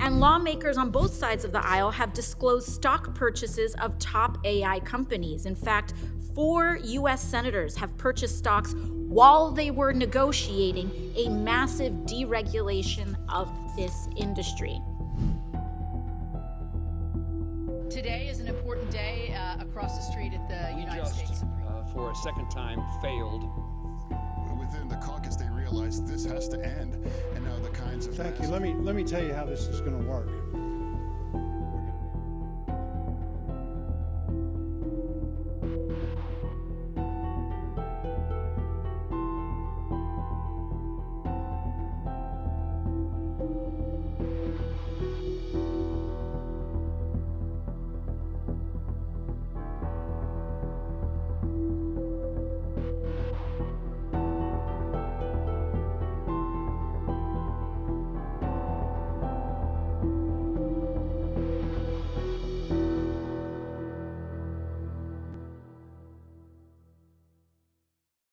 And lawmakers on both sides of the aisle have disclosed stock purchases of top AI companies. In fact, 4 U.S. senators have purchased stocks while they were negotiating a massive deregulation of this industry. Today is an important day across the street at the United States Supreme Court. For a second time, failed. Within the caucus, they realized this has to end, and now the kinds of... Thank you. Let me tell you how this is going to work.